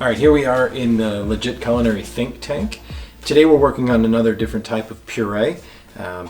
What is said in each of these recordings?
All right, here we are in the Legit Culinary think tank. Today we're working on another different type of puree.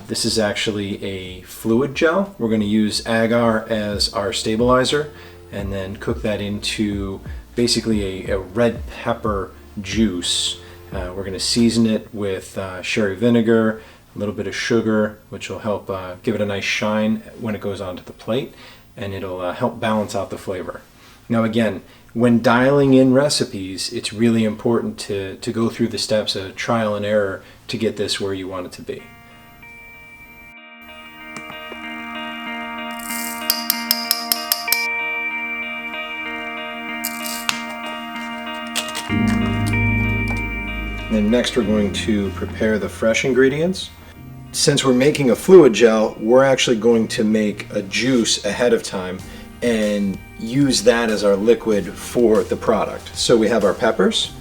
This is actually a fluid gel. We're going to use agar as our stabilizer and then cook that into basically a red pepper juice. We're going to season it with sherry vinegar, a little bit of sugar, which will help give it a nice shine when it goes onto the plate, and it'll help balance out the flavor. Now again, when dialing in recipes, it's really important to go through the steps of trial and error to get this where you want it to be. And next we're going to prepare the fresh ingredients. Since we're making a fluid gel, we're actually going to make a juice ahead of time and use that as our liquid for the product. So we have our peppers.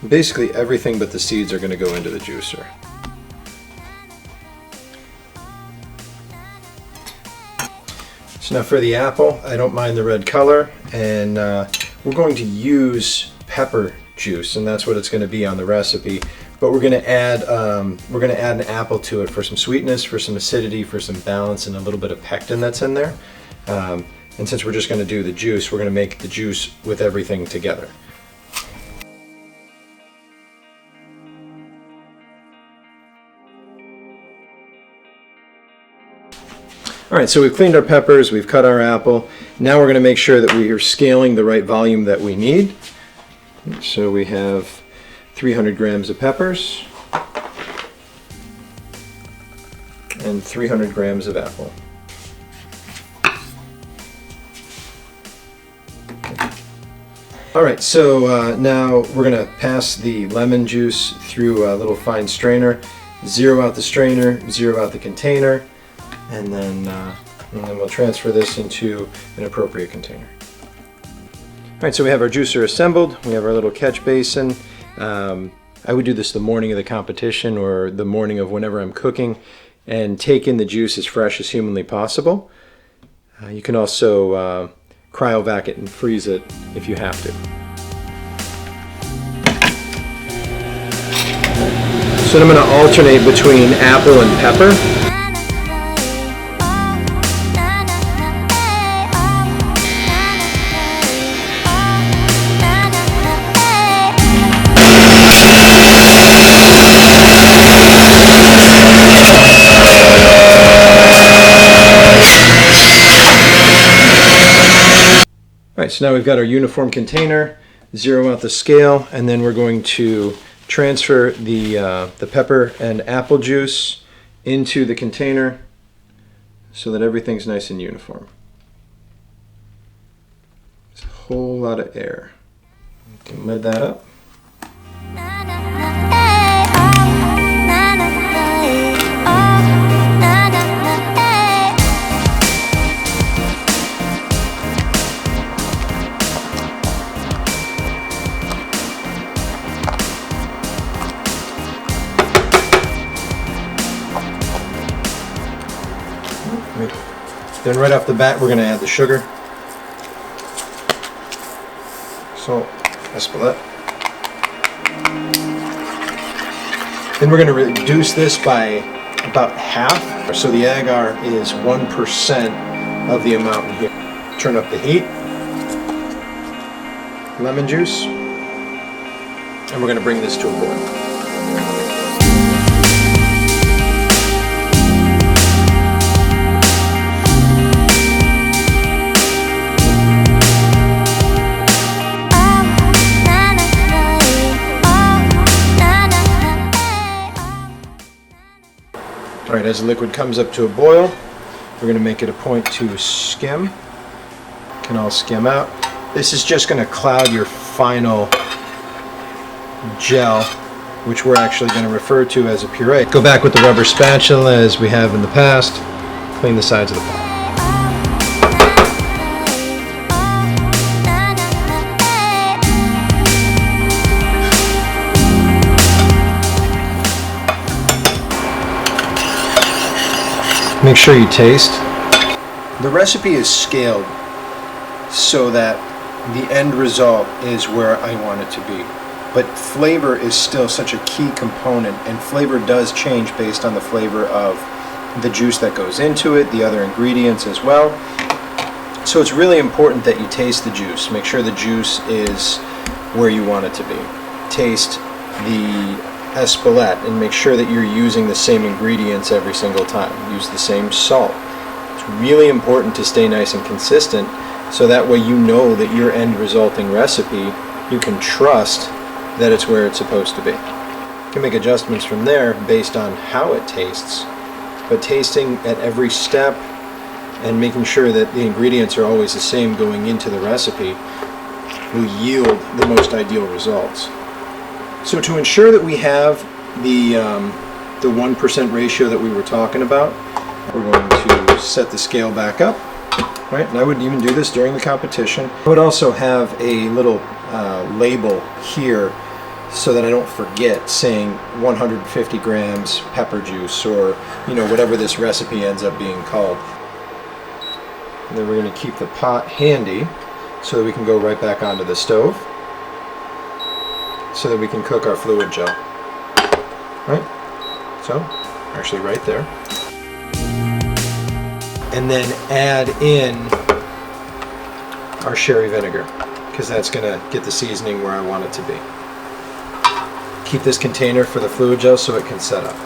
Basically everything but the seeds are going to go into the juicer. So now for the apple, I don't mind the red color, and we're going to use pepper juice, and that's what it's going to be on the recipe. But we're going to add an apple to it for some sweetness, for some acidity, for some balance, and a little bit of pectin that's in there. And since we're just going to do the juice, we're going to make the juice with everything together. All right, so we've cleaned our peppers, we've cut our apple. Now we're going to make sure that we are scaling the right volume that we need. So we have 300 grams of peppers and 300 grams of apple. All right, so now we're going to pass the lemon juice through a little fine strainer, zero out the strainer, zero out the container, and then we'll transfer this into an appropriate container. All right, so we have our juicer assembled. We have our little catch basin. I would do this the morning of the competition or the morning of whenever I'm cooking, and take in the juice as fresh as humanly possible. You can also cryovac it and freeze it if you have to. So I'm going to alternate between apple and pepper. Alright, so now we've got our uniform container, zero out the scale, and then we're going to transfer the pepper and apple juice into the container so that everything's nice and uniform. There's a whole lot of air. You can lid that up. Then right off the bat, we're going to add the sugar, salt, Espelette. Then we're going to reduce this by about half, so the agar is 1% of the amount in here. Turn up the heat, lemon juice, and we're going to bring this to a boil. Alright, as the liquid comes up to a boil, we're going to make it a point to skim. It can all skim out. This is just going to cloud your final gel, which we're actually going to refer to as a puree. Go back with the rubber spatula as we have in the past. Clean the sides of the pot. Make sure you taste. The recipe is scaled so that the end result is where I want it to be. But flavor is still such a key component, and flavor does change based on the flavor of the juice that goes into it, the other ingredients as well. So it's really important that you taste the juice. Make sure the juice is where you want it to be. Taste the Espelette and make sure that you're using the same ingredients every single time. Use the same salt. It's really important to stay nice and consistent, so that way you know that your end resulting recipe, you can trust that it's where it's supposed to be. You can make adjustments from there based on how it tastes, but tasting at every step and making sure that the ingredients are always the same going into the recipe will yield the most ideal results. So to ensure that we have the 1% ratio that we were talking about, we're going to set the scale back up. Right, and I would even do this during the competition. I would also have a little label here so that I don't forget saying 150 grams pepper juice, or whatever this recipe ends up being called. And then we're going to keep the pot handy so that we can go right back onto the stove so that we can cook our fluid gel. Right? So, actually right there. And then add in our sherry vinegar, because that's going to get the seasoning where I want it to be. Keep this container for the fluid gel so it can set up.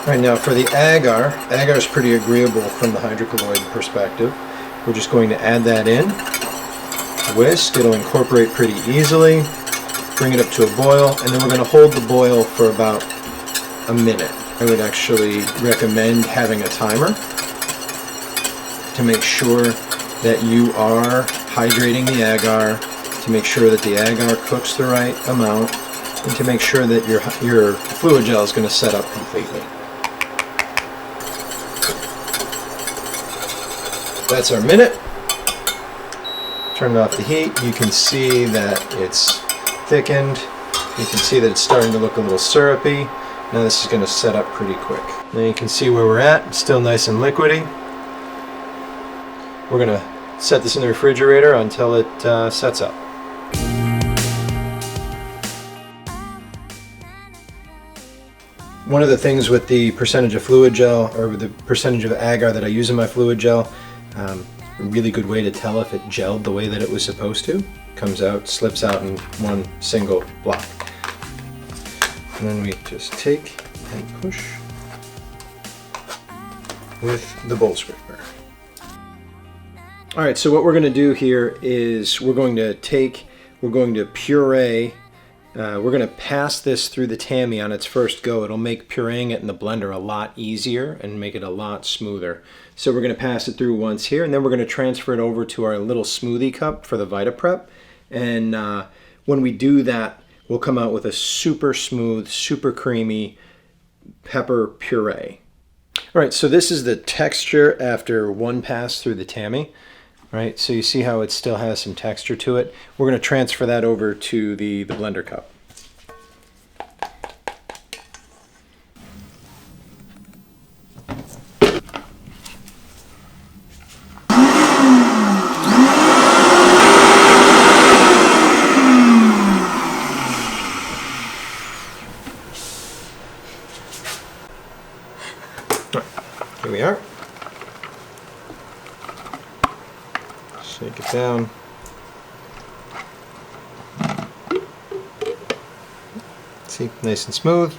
Alright, now for the agar, agar is pretty agreeable from the hydrocolloid perspective. We're just going to add that in, whisk, it'll incorporate pretty easily, bring it up to a boil, and then we're going to hold the boil for about a minute. I would actually recommend having a timer to make sure that you are hydrating the agar, to make sure that the agar cooks the right amount, and to make sure that your fluid gel is going to set up completely. That's our minute. Turn off the heat. You can see that it's thickened. You can see that it's starting to look a little syrupy. Now this is going to set up pretty quick. Now you can see where we're at. It's still nice and liquidy. We're going to set this in the refrigerator until it sets up. One of the things with the percentage of fluid gel, or the percentage of agar that I use in my fluid gel, a really good way to tell if it gelled the way that it was supposed to. Comes out, slips out in one single block. And then we just take and push with the bowl scraper. Alright, so what we're going to do here is we're going to puree, we're going to pass this through the tammy on its first go. It'll make pureeing it in the blender a lot easier and make it a lot smoother. So we're going to pass it through once here, and then we're going to transfer it over to our little smoothie cup for the VitaPrep. And when we do that, we'll come out with a super smooth, super creamy pepper puree. All right, so this is the texture after one pass through the tammy. Right, so you see how it still has some texture to it. We're going to transfer that over to the blender cup. Here we are. Shake it down. See, nice and smooth.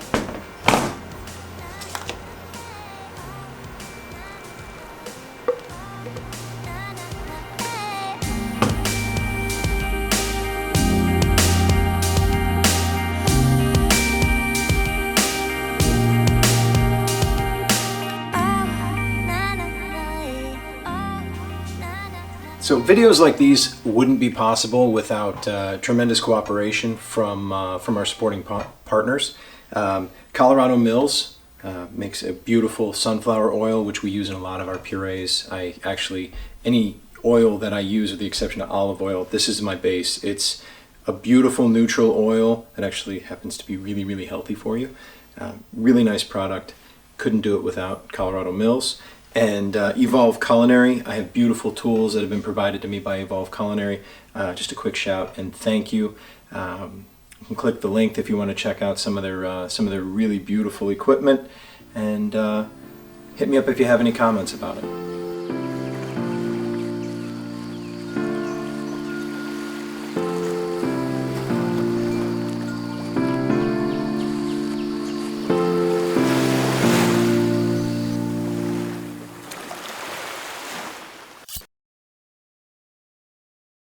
So videos like these wouldn't be possible without tremendous cooperation from our supporting partners. Colorado Mills makes a beautiful sunflower oil, which we use in a lot of our purees. Any oil that I use, with the exception of olive oil, this is my base. It's a beautiful neutral oil that actually happens to be really, really healthy for you. Really nice product. Couldn't do it without Colorado Mills. And Evolve Culinary, I have beautiful tools that have been provided to me by Evolve Culinary. Just a quick shout and thank you. You can click the link if you want to check out some of their really beautiful equipment, and hit me up if you have any comments about it.